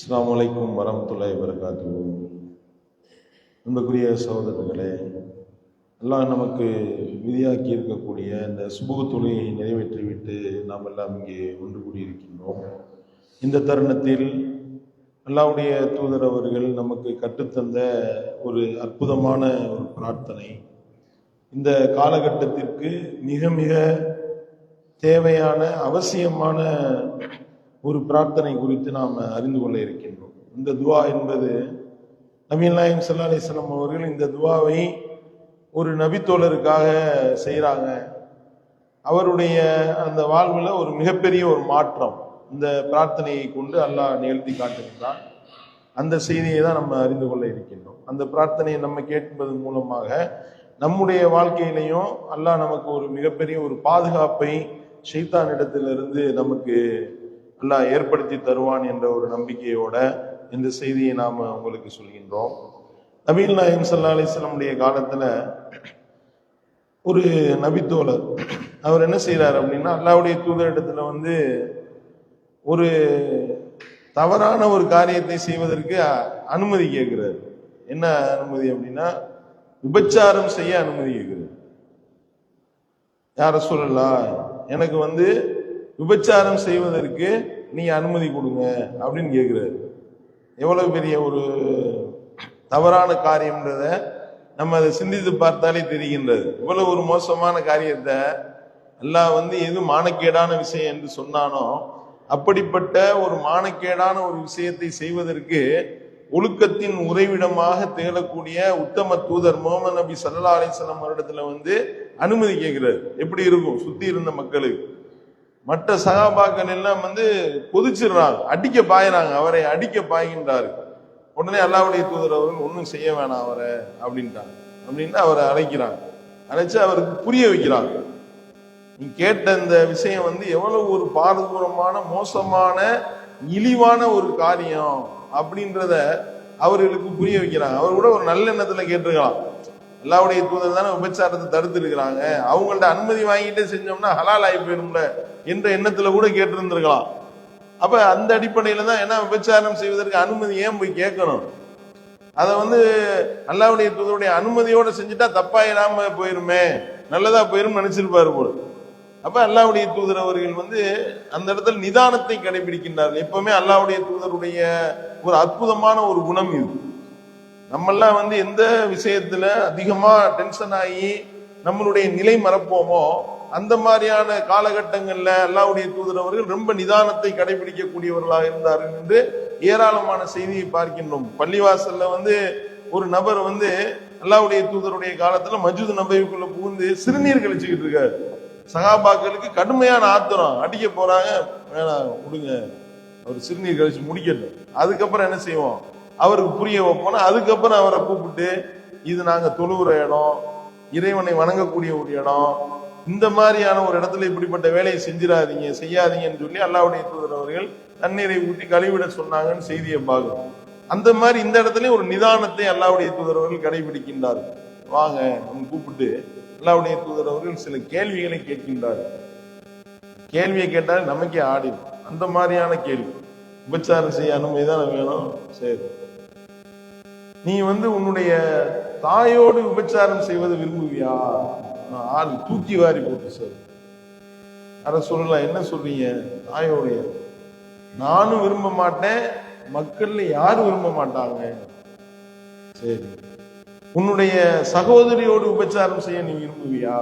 அஸ்ஸலாமு அலைக்கும் வரஹ்மத்துல்லாஹி வபரகாத்துஹு. அன்புக்குரிய சகோதரர்களே, அல்லாஹ் நமக்கு விதியாக்கி இருக்கக்கூடிய இந்த சுபுஹ் தொழுகையை நிறைவேற்றிவிட்டு நாம் எல்லாம் இங்கே ஒன்று கூடியிருக்கின்றோம். இந்த தருணத்தில் அல்லாஹ்வுடைய தூதர் அவர்கள் நமக்கு கற்றுத்தந்த ஒரு அற்புதமான ஒரு பிரார்த்தனை, இந்த காலகட்டத்திற்கு மிக மிக தேவையான அவசியமான ஒரு பிரார்த்தனை குறித்து நாம் அறிந்து கொள்ள இருக்கின்றோம். இந்த துவா என்பது நபிகள் நாயகம் ஸல்லல்லாஹு அலைஹி வஸல்லம் அவர்கள் இந்த துவாவை ஒரு நபித்தோழருக்காக செய்கிறாங்க. அவருடைய அந்த வாழ்வில் ஒரு மிகப்பெரிய ஒரு மாற்றம் இந்த பிரார்த்தனையை கொண்டு அல்லாஹ் நிகழ்த்தி காட்டுகின்றான். அந்த செய்தியை தான் நம்ம அறிந்து கொள்ள இருக்கின்றோம். அந்த பிரார்த்தனையை நம்ம கேட்பதன் மூலமாக நம்முடைய வாழ்க்கையிலையும் அல்லாஹ் நமக்கு ஒரு மிகப்பெரிய ஒரு பாதுகாப்பை ஷைத்தானிடத்திலிருந்து நமக்கு அல்லாஹ் ஏற்படுத்தி தருவான் என்ற ஒரு நம்பிக்கையோட இந்த செய்தியை நாம் உங்களுக்கு சொல்கின்றோம். நபிகள் நாயகம் ஸல்லல்லாஹு அலைஹி வஸல்லம் காலத்துல ஒரு நபித்தோழர் அவர் என்ன செய்யறாரு அப்படின்னா, அல்லாஹ்வுடைய தூதரிடத்துல ஒரு தவறான ஒரு காரியத்தை செய்வதற்கு அனுமதி கேட்கிறார். என்ன அனுமதி அப்படின்னா, விபச்சாரம் செய்ய அனுமதி கேட்கிறார். யார் ரசூலல்லாஹ், எனக்கு விபச்சாரம் செய்வதற்கு நீங்க அனுமதி கொடுங்க அப்படின்னு கேட்கிறாரு. எவ்வளவு பெரிய ஒரு தவறான காரியம்ன்றத நம்ம அதை சிந்தித்து பார்த்தாலே தெரிகின்றது. இவ்வளவு ஒரு மோசமான காரியத்தை அல்லாஹ் எது மானக்கேடான விஷயம் என்று சொன்னானோ அப்படிப்பட்ட ஒரு மானக்கேடான ஒரு விஷயத்தை செய்வதற்கு ஒழுக்கத்தின் உறைவிடமாக திகழக்கூடிய உத்தம தூதர் முஹம்மது நபி ஸல்லல்லாஹு அலைஹி வஸல்லம் அவரிடத்துல அனுமதி கேட்கிறார். எப்படி இருக்கும் சுத்தி இருந்த மக்களுக்கு? மற்ற சகாபாக்கள் எல்லாம் கொதிச்சிடுறாங்க, அடிக்க பாயிறாங்க, அவரை அடிக்க பாய்கின்றார்கள். உடனே அல்லாஹ்வுடைய தூதர் அவர்கள் ஒன்றும் செய்ய வேணாம் அவரை அப்படின்ட்டாங்க. அப்படின்னு அவரை அழைக்கிறாங்க. அழைச்சு அவருக்கு புரிய வைக்கிறாங்க, நீ கேட்ட இந்த விஷயம் எவ்வளவு ஒரு பாரதூரமான மோசமான இழிவான ஒரு காரியம் அப்படின்றத அவர்களுக்கு புரிய வைக்கிறாங்க. அவர் கூட ஒரு நல்ல எண்ணத்துல கேட்டிருக்கலாம். அல்லாஹ்வுடைய தூதர் தானே விபச்சாரத்தை தடுத்து இருக்கிறாங்க, அவங்கள்ட்ட அனுமதி வாங்கிட்டே செஞ்சோம்னா ஹலால் ஆகி போயிடும்ல என்ற எண்ணத்துல கூட கேட்டிருந்திருக்கலாம். அப்ப அந்த அடிப்படையில தான், ஏன்னா விபச்சாரம் செய்வதற்கு அனுமதி ஏன் போய் கேட்கணும்? அதை அல்லாஹ்வுடைய தூதருடைய அனுமதியோட செஞ்சுட்டா தப்பாயிராம போயிருமே, நல்லதா போயிரும் நினைச்சிருப்பாரு போல. அப்ப அல்லாஹ்வுடைய தூதர் அவர்கள் அந்த இடத்துல நிதானத்தை கடைபிடிக்கின்றார்கள். எப்பவுமே அல்லாஹ்வுடைய தூதருடைய ஒரு அற்புதமான ஒரு குணம் இது. நம்மெல்லாம் எந்த விஷயத்துல அதிகமா டென்ஷன் ஆகி நம்மளுடைய நிலை மறப்போமோ அந்த மாதிரியான காலகட்டங்கள்ல அல்லாஹ்வுடைய தூதர் அவர்கள் ரொம்ப நிதானத்தை கடைபிடிக்கக்கூடியவர்களாக இருந்தார்கள் என்று ஏராளமான செய்தியை பார்க்கின்றோம். பள்ளிவாசல்ல ஒரு நபர் அல்லாஹ்வுடைய தூதருடைய காலத்துல மஸ்ஜித் நபவிக்குள்ள புகுந்து சிறுநீர் கழிச்சுக்கிட்டு இருக்காரு. சகாபாக்களுக்கு கடுமையான ஆத்திரம், அடிக்க போறாங்க, வேணாம் விடுங்க, அவர் சிறுநீர் கழிச்சு முடிக்கட்டும், அதுக்கப்புறம் என்ன செய்வோம் அவருக்கு புரிய வைப்போம். அதுக்கப்புறம் அவரை கூப்பிட்டு, இது நாங்க தொழுகிற இடம், இறைவனை வணங்கக்கூடிய ஒரு இடம், இந்த மாதிரியான ஒரு இடத்துல இப்படிப்பட்ட வேலையை செஞ்சிடாதீங்க, செய்யாதீங்கன்னு சொல்லி அல்லாஹ்வுடைய தூதர் அவர்கள் தண்ணீரை ஊற்றி கழுவிட சொன்னாங்கன்னு செய்தியை பார்க்கணும். அந்த மாதிரி இந்த இடத்துல ஒரு நிதானத்தை அல்லாஹ்வுடைய தூதர் அவர்கள் கடைபிடிக்கின்றார்கள். வாங்க நம்ம கூப்பிட்டு அல்லாஹ்வுடைய தூதர் அவர்கள் சில கேள்விகளை கேட்கின்றார்கள். கேள்வியை கேட்டால் நமக்கே ஆடிடும். அந்த மாதிரியான கேள்வி, விபச்சாரம் செய்ய அனுமதி தானே வேணும், சரி நீ உன்னுடைய தாயோடு விபச்சாரம் செய்வதை விரும்புவியா? ஆள் தூக்கி வாரி போட்டு சார், அத சொல்லலாம், என்ன சொல்றீங்க? தாயோடைய நானும் விரும்ப மாட்டேன், மக்கள்ல யாரும் விரும்ப மாட்டாங்க. சரி, உன்னுடைய சகோதரியோடு விபச்சாரம் செய்ய நீ விரும்புவியா?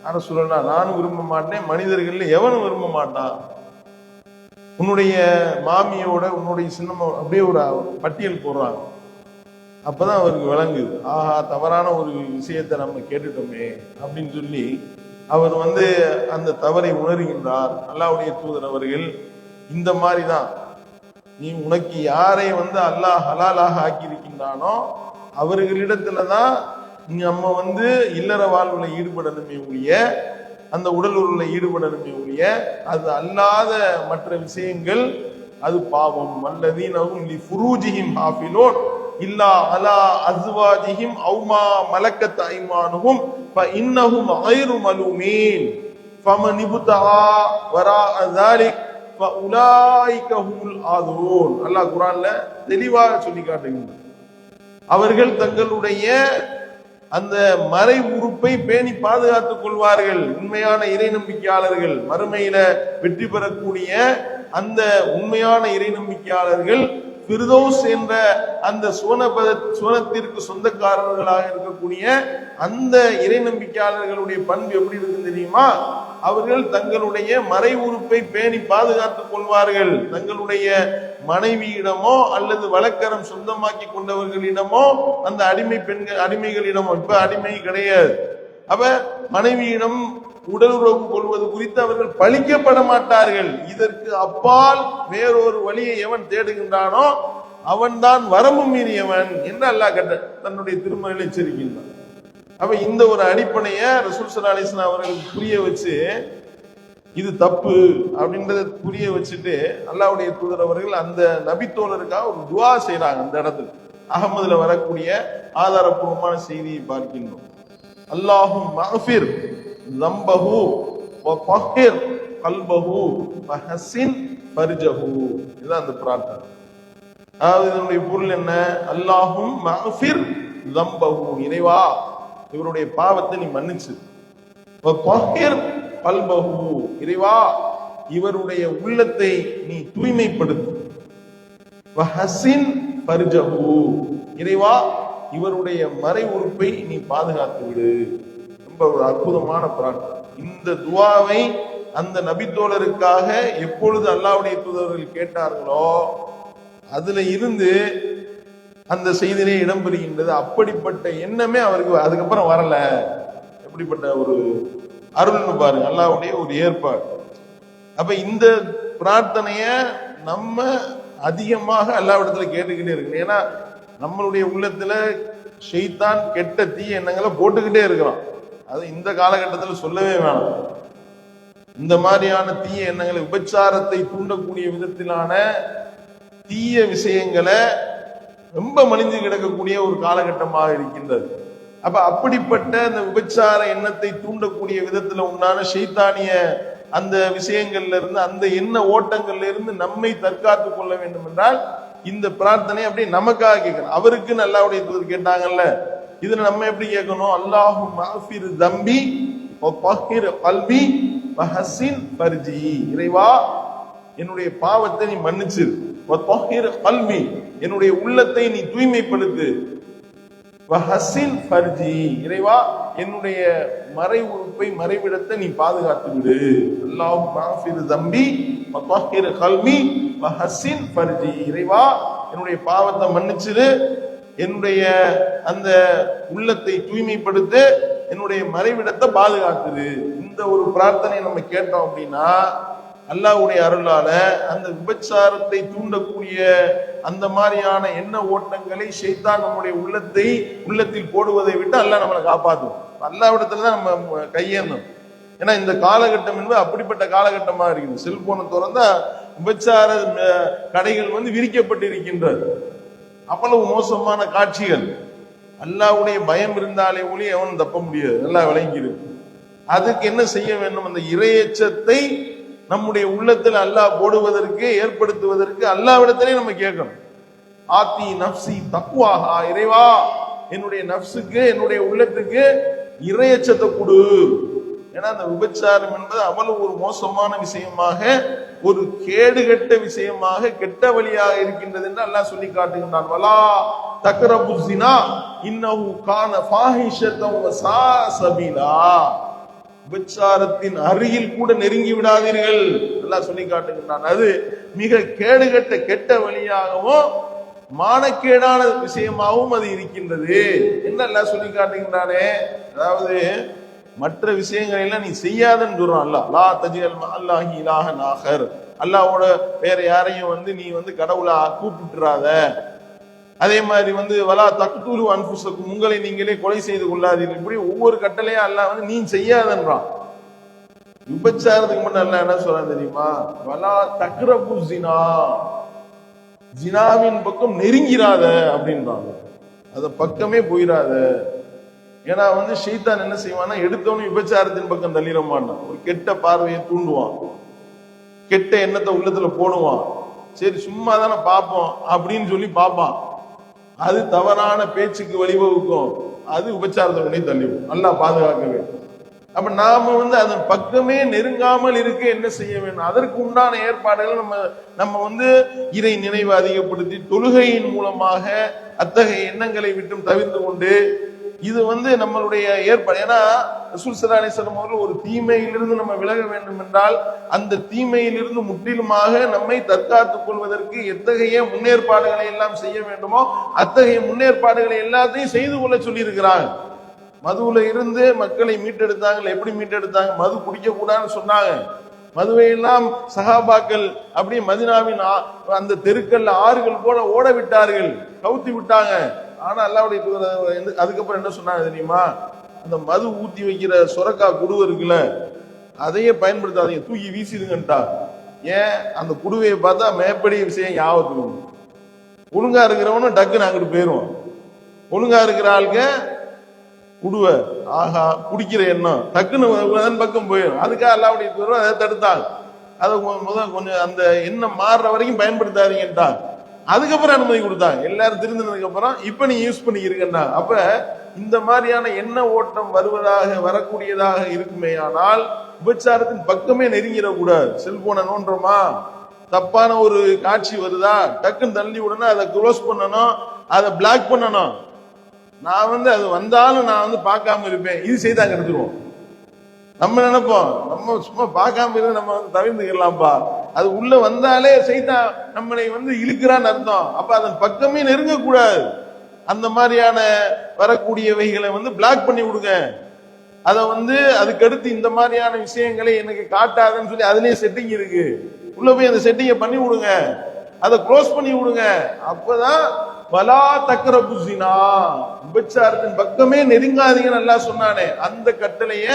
அத சொல்லலாம், நானும் விரும்ப மாட்டேன், மனிதர்கள்ல எவனும் விரும்ப மாட்டான். உன்னுடைய மாமியோட, உன்னுடைய சின்னம்மா, அப்படியே ஒரு பட்டியல் போடுறாங்க. அப்பதான் அவருக்கு விளங்குது, ஆஹா தவறான ஒரு விஷயத்தை நம்ம கேட்டுட்டோமே அப்படின்னு சொல்லி அவர் அந்த தவறை உணர்கின்றார். அல்லாஹ்வுடைய தூதர் அவர்கள் இந்த மாதிரிதான், நீ உனக்கு யாரை அல்லாஹ் ஹலாலாக ஆக்கி இருக்கின்றானோ அவர்களிடத்துலதான் நம்ம இல்லற வாழ்வுல ஈடுபடணுமே ஒழிய, அந்த உடல் உறவுல ஈடுபடணுமே ஒழிய, அது அல்லாத மற்ற விஷயங்கள் அது பாவம். வல்லதீனஹும் லிஃபுரூஜிஹிம் ஹாஃபிலூன் இல்லா அலா அஸ்வாஜிஹிம் அவ் மா மலக்கத் ஐமானுஹும் ஃபஇன்னஹும் கைரு மலூமீன் ஃபமன் இப்தகா வரா ذلك ஃபஉலாயிக ஹுமுல் ஆதூன். அல்லாஹ் குர்ஆன்ல தெளிவாக சொல்லி காட்டுகிறார். அவர்கள் தங்களுடைய அந்த மறை உறுப்பை பேணி பாதுகாத்துக் கொள்வார்கள். உண்மையான இறை நம்பிக்கையாளர்கள், மறுமையில வெற்றி பெறக்கூடிய அந்த உண்மையான இறை நம்பிக்கையாளர்கள் ஃபிர்தௌஸ் என்ற அந்த சுவனத்திற்கு சொந்தக்காரர்களாக இருக்கக்கூடிய அந்த இறை நம்பிக்கையாளர்களுடைய பண்பு எப்படி இருக்கு தெரியுமா? அவர்கள் தங்களுடைய மறை உறுப்பை பேணி பாதுகாத்துக் கொள்வார்கள். தங்களுடைய மனைவியிடமோ அல்லது வழக்கரம் சொந்தமாக்கி கொண்டவர்களிடமோ அந்த அடிமைகளிடமோ, இப்ப அடிமை கிடையாது, அப்ப மனைவியிடம் உடலுறவு கொள்வது குறித்து அவர்கள் பழிக்கப்பட மாட்டார்கள். இதற்கு அப்பால் வேறொரு வழியை எவன் தேடுகின்றானோ அவன்தான் வரம்பு மீறியவன் என்று அல்லாஹ் தன்னுடைய திருமறையில் எச்சரிக்கின்றான். அப்ப இந்த ஒரு அடிப்படையை ரசூல் ஸல்லல்லாஹு அலைஹி வஸல்லம் அவர்களுக்கு புரிய வச்சு, இது தப்பு அப்படின்றத புரிய வச்சுட்டு அல்லாஹ்வுடைய தூதர் அவர்கள் அந்த நபித்தோழருக்காக ஒரு துஆ செய்றாங்க. அந்த இடத்துல அகமதுல வரக்கூடிய ஆதாரப்பூர்வமான செய்தியை பார்க்கின்றோம். அல்லாஹும் மஃபிர் ஸம்பஹு வ தஹிர் கல்பஹு வ ஹஸின் ஃபர்ஜஹு. இதுதான் அந்த பிரார்த்தனை. அதாவது இதனுடைய பொருள் என்ன? அல்லாஹும் மஃபிர் ஸம்பஹு, இறைவா இவருடைய பாவத்தை நீ மன்னிச்சு. வ தஹிர் கல்பஹு, இறைவா இவருடைய உள்ளத்தை நீ தூய்மைப்படுத்து. வ ஹஸின் ஃபர்ஜஹு, இறைவா இவருடைய மறை உறுப்பை நீ பாதுகாத்து விடு. ரொம்ப ஒரு அற்புதமான பிரார்த்தனை. இந்த துஆவை அந்த நபித்தோழருக்காக எப்பொழுது அல்லாஹ்வுடைய தூதர்கள் கேட்டார்களோ அதுல இருந்து அந்த செய்தியிலே இடம்பெறுகின்றது. அப்படிப்பட்ட எண்ணமே அவருக்கு அதுக்கப்புறம் வரல. எப்படிப்பட்ட ஒரு அருள்னு பாருங்க, அல்லாஹ்வுடைய ஒரு ஏற்பாடு. அப்ப இந்த பிரார்த்தனைய நம்ம அதிகமாக அல்லாஹ்விடத்துல கேட்டுக்கிட்டே இருக்கணும். ஏன்னா நம்மளுடைய உள்ளத்துல ஷைத்தான் கெட்ட தீய எண்ணங்களை போட்டுக்கிட்டே இருக்கிறான். அது இந்த காலகட்டத்தில் சொல்லவே வேணாம். இந்த மாதிரியான தீய எண்ணங்களை, விபச்சாரத்தை தூண்டக்கூடிய விதத்திலான தீய விஷயங்களை ரொம்ப மலிந்து கிடக்கக்கூடிய ஒரு காலகட்டமாக இருக்கின்றது. அப்ப அப்படிப்பட்ட அந்த விபச்சார எண்ணத்தை தூண்டக்கூடிய விதத்துல உண்டான ஷைத்தானிய அந்த விஷயங்கள்ல இருந்து, அந்த எண்ண ஓட்டங்கள்ல இருந்து நம்மை தற்காத்துக் கொள்ள வேண்டும் என்றால் இந்த பிரார்த்தனை அப்படி நமக்காக கேட்கணும். அவருக்கு அல்லாஹ்வுடைய தூதர் கேட்டாங்கல்ல, இதுல நம்ம எப்படி கேட்கணும்? அல்லாஹும் மஃபிர் ஸம்பி வ தஹிர் கல்பி வ ஹஸின் ஃபர்ஜி, இறைவா என்னுடைய பாவத்தை நீ மன்னிச்சிரு. வ தஹிர் கல்பி, என்னுடைய உள்ளத்தை நீ தூய்மைப்படுத்து. வ ஹஸின் ஃபர்ஜி, இறைவா என்னுடைய மறை உறுப்பை, மறைவிடத்தை நீ பாதுகாத்து விடு. அல்லாஹும் மஃபிர் ஸம்பி வ தஹிர் கல்பி வ ஹஸின் ஃபர்ஜி, இறைவா என்னுடைய பாவத்தை மன்னிச்சிரு, என்னுடைய அந்த உள்ளத்தை தூய்மைப்படுத்து, என்னுடைய மறைவிடத்தை பாதுகாத்துது. இந்த ஒரு பிரார்த்தனையை நம்ம கேட்டோம் அப்படின்னா அல்லாஹ்வுடைய அருளால அந்த விபச்சாரத்தை தூண்டக்கூடிய அந்த மாதிரியான எண்ண ஓட்டங்களை ஷைத்தான் நம்முடைய உள்ளத்தில் போடுவதை விட்டு அல்லாஹ் நம்மளை காப்பாற்றும். அல்லாஹ்விடத்துல தான் நம்ம கையேந்தணும். ஏன்னா இந்த காலகட்டம் என்பது அப்படிப்பட்ட காலகட்டமா இருக்குது. செல்போனை திறந்தா விபச்சார கடைகள் விரிக்கப்பட்டு இருக்கின்றது. அவ்வளவு மோசமான காட்சிகள். அல்லாஹ்வுடைய பயம் இருந்தாலே ஒளி அவன் தப்ப முடியாது, நல்லா விளங்கியிருக்கு. அதுக்கு என்ன செய்ய வேண்டும்? அந்த இறையச்சத்தை நம்முடைய உள்ளத்தில் அல்லாஹ் போடுவதற்கு, ஏற்படுத்துவதற்கு அல்லாஹ்விடத்திலே நம்ம கேட்கணும். ஆத்தி நஃப்சி தக்வாஹா, இறைவா என்னுடைய நஃப்ஸுக்கு, என்னுடைய உள்ளத்துக்கு இறையச்சத்தை கொடு. ஏன்னா அந்த விபச்சாரம் என்பது அவ்வளவு ஒரு மோசமான விஷயமாக, ஒரு கேடுகட்ட விஷயமாக, கெட்ட வழியாக இருக்கின்றது என்று அல்லாஹ் சொல்லி காட்டுகின்றான். வலா தக்ரபு ஸினா இன்னஹு கான ஃபாஹிஷத்தன் வ ஸாஅ ஸபீலா, விபச்சாரத்தின் அருகில் கூட நெருங்கி விடாதீர்கள் அல்லாஹ் சொல்லி காட்டுகின்றான். அது மிக கேடுகட்ட கெட்ட வழியாகவும் மானக்கேடான விஷயமாகவும் அது இருக்கின்றது என்ன அல்லாஹ் சொல்லி காட்டுகின்றானே. அதாவது மற்ற விஷயங்கள் எல்லாம் நீ செய்யாதன்னு சொல்றான் அல்லாஹ். லா தஜ்அல் மஅல்லாஹி இலாஹன் ஆகர், அல்லாஹ்வோட வேற யாரையும் நீ கடவுளா கூப்பிட்டுறாத. அதே மாதிரி வலா தக்துலு அன்ஃபுஸக்கும், உங்களை நீங்களே கொலை செய்து கொள்ளாதீர்கள். இப்படி ஒவ்வொரு கட்டளையா அல்லாஹ் நீ செய்யாதன்றான். விபச்சாரத்துக்கு மட்டும் அல்லாஹ் என்ன சொல்றான் தெரியுமா? வலா தக்ரபு ஸினா, ஜினாவின் பக்கம் நெருங்கிறாத அப்படின்றாங்க. அத பக்கமே போயிடாத. ஏன்னா ஷைத்தான் என்ன செய்வான்னா, எடுத்தவனும் விபச்சாரத்தின் பக்கம் தள்ளிட மாட்டான், ஒரு கெட்ட பார்வையை தூண்டுவான். கெட்ட எண்ணத்தை உள்ளத்துல போடுவான். சரி சும்மா தானே பார்ப்போம் அப்படின்னு சொல்லி பார்ப்பான். அது தவறான பேச்சுக்கு வழிவகுக்கும். அது விபச்சாரத்தை தள்ளிவிடும். நல்லா பாதுகாக்க வேண்டும். அப்ப நாம அதன் பக்கமே நெருங்காமல் இருக்க என்ன செய்ய வேண்டும்? அதற்கு உண்டான ஏற்பாடுகள் நம்ம இறை நினைவு அதிகப்படுத்தி தொழுகையின் மூலமாக அத்தகைய எண்ணங்களை விட்டும் தவிர்த்து கொண்டு இது நம்மளுடைய ஏற்பாடு. ஏன்னா ரசூல் ஸல்லல்லாஹு அலைஹி வஸல்லம் அவர்கள் ஒரு தீமையிலிருந்து நம்ம விலக வேண்டும் என்றால் அந்த தீமையிலிருந்து முற்றிலுமாக நம்மை தற்காத்துக் கொள்வதற்கு எத்தகைய முன்னேற்பாடுகளை எல்லாம் செய்ய வேண்டுமோ அத்தகைய முன்னேற்பாடுகளை எல்லாத்தையும் செய்து கொள்ள சொல்லி இருக்கிறாங்க. மதுவுல இருந்து மக்களை மீட்டெடுத்தாங்க. எப்படி மீட்டெடுத்தாங்க? மது குடிக்க கூடாதுன்னு சொன்னாங்க. மதுவை எல்லாம் சஹாபாக்கள் அப்படியே மதீனாவின் அந்த தெருக்கல்ல ஆறுகள் போல ஓட விட்டார்கள், கவுத்தி விட்டாங்க. ஆனா அல்லாஹ்வுடைய அதுக்கப்புறம் என்ன சொன்னாங்க தெரியுமா? அந்த மது ஊத்தி வைக்கிற சொரக்கா குடுவை இருக்குல்ல, அதையே பயன்படுத்தாதீங்க, தூக்கி வீசிடுங்கட்டா. ஏன்? அந்த குடுவையை பார்த்தா மேற்படி விஷயம் ஞாபகத்துக்கு. ஒழுங்கா இருக்கிறவனும் டக்குன்னு அங்கிட்டு போயிரும். ஒழுங்கா இருக்கிற ஆளுங்க குடுவை, ஆஹா குடிக்கிற எண்ணம் டக்குன்னு பக்கம் போயிடும். அதுக்காக அல்லாஹ்வுடைய தூதர் அதை தடுத்தாங்க. அதை முதல் கொஞ்சம் அந்த எண்ணம் மாறுற வரைக்கும் பயன்படுத்தாதீங்கட்டாங்க. அதுக்கப்புறம் அனுமதி கொடுத்தாங்க. எல்லாரும் திருந்தினதுக்கு அப்புறம் இப்ப நீ யூஸ் பண்ணிக்கிறீங்கடா. அப்ப இந்த மாதிரியான எண்ண ஓட்டம் வரக்கூடியதாக இருக்குமே. ஆனால் விபச்சாரத்தின் பக்கமே நெருங்கிடக்கூடாது. செல்போனை நோன்றோமா, தப்பான ஒரு காட்சி வருதா, டக்குன்னு தள்ளி விடணும், அதை க்ளோஸ் பண்ணணும், அதை பிளாக் பண்ணணும். நான் அது வந்தாலும் நான் பார்க்காம இருப்பேன். இது செய்தாங்க எடுத்துருவோம். நம்ம நினைப்போம் நம்ம சும்மா பார்க்காம இருந்து நம்ம தவிர்த்துக்கலாம்ப்பா. அது உள்ள வந்தாலே செய்தா நம்மளை இழுக்கிறான்னு அர்த்தம். அப்ப அதன் பக்கமே நெருங்கக்கூடாது. அந்த மாதிரியான வரக்கூடியவைகளை பிளாக் பண்ணி விடுங்க. அதை அதுக்கடுத்து இந்த மாதிரியான விஷயங்களை எனக்கு காட்டாதுன்னு சொல்லி அதுலயே செட்டிங் இருக்கு. உள்ள போய் அந்த செட்டிங்கை பண்ணி விடுங்க, அதை க்ளோஸ் பண்ணி விடுங்க. அப்பதான் வலா தக்ரபு ஸினா, விபச்சாரத்தின் பக்கமே நெருங்காதீங்கன்னு அல்லாஹ் சொன்னானே, அந்த கட்டளைய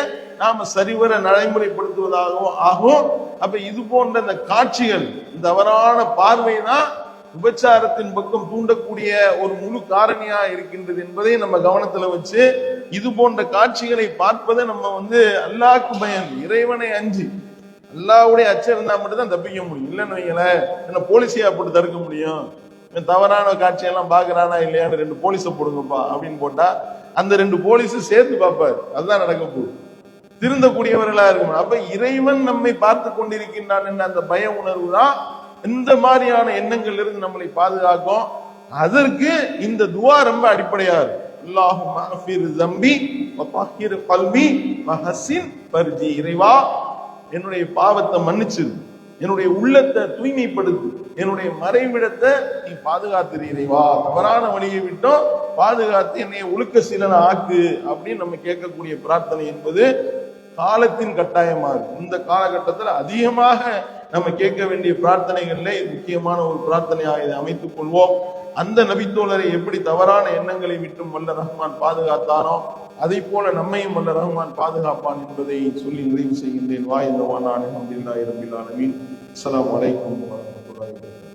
நாம சரிவர நடைமுறைப்படுத்துவதாகவும் ஆகும். அப்ப இது போன்ற இந்த காட்சிகள், தவறான பார்வை தான் விபச்சாரத்தின் பக்கம் தூண்டக்கூடிய ஒரு முழு காரணியா இருக்கின்றது என்பதை நம்ம கவனத்துல வச்சு இது போன்ற காட்சிகளை பார்ப்பதை நம்ம அல்லாஹ்க்கு பயந்து இறைவனை அஞ்சி அல்லாஹ்வுடைய அச்சம் இருந்தா மட்டும் தான் தப்பிக்க முடியும். இல்லைன்னு வைங்களேன், என்ன போலீஸையா போட்டு தடுக்க முடியும்? தவறான காட்சியெல்லாம் பாக்குறானா இல்லையான்னு 2 போலீஸ போடுங்கப்பா அப்படின்னு போட்டா அந்த 2 போலீஸ் சேர்த்து பார்ப்பாரு. அதுதான் நடக்க போகுது. திருந்தக்கூடியவர்களா இருக்கும். அப்ப இறைவன் நம்மை பார்த்து கொண்டிருக்கின்றான் என்ற அந்த பய உணர்வு தான் இந்த மாதிரியான எண்ணங்கள் இருந்து நம்மளை பாதுகாக்கும். அதற்கு இந்த துவா ரொம்ப அடிப்படையா இருக்கு. அல்லாஹும்ம அஃபிர் ஸம்பி வ தஹிர் கல்பி வ ஹஸின் ஃபர்ஜி. இறைவா, என்னுடைய பாவத்தை மன்னிச்சு, என்னுடைய உள்ளத்தை தூய்மைப்படுத்து, என்னுடைய மறைவிடத்தை நீ பாதுகாத்து இறைவா, தவறான வழியை விட்டோம் பாதுகாத்து என்னை ஒழுக்க சீலனை ஆக்கு அப்படின்னு நம்ம கேட்கக்கூடிய பிரார்த்தனை என்பது காலத்தின் கட்டாயமா இருக்கு. இந்த காலகட்டத்தில் அதிகமாக நம்ம கேட்க வேண்டிய பிரார்த்தனைகள்ல முக்கியமான ஒரு பிரார்த்தனையாக இதை அமைத்துக் கொள்வோம். அந்த நபித்தோழரை எப்படி தவறான எண்ணங்களை விட்டும் வல்ல ரஹ்மான் பாதுகாத்தானோ அதை போல நம்மையும் வல்ல ரஹ்மான் பாதுகாப்பான் என்பதை சொல்லி நிறைவு செய்கின்றேன். வாய்ந்தவான் அல்ஹம்துலில்லாஹி ரப்பில் ஆலமீன். அஸ்ஸலாமு அலைக்கும் வரஹ்மத்துல்லாஹி வபரகாத்துஹு.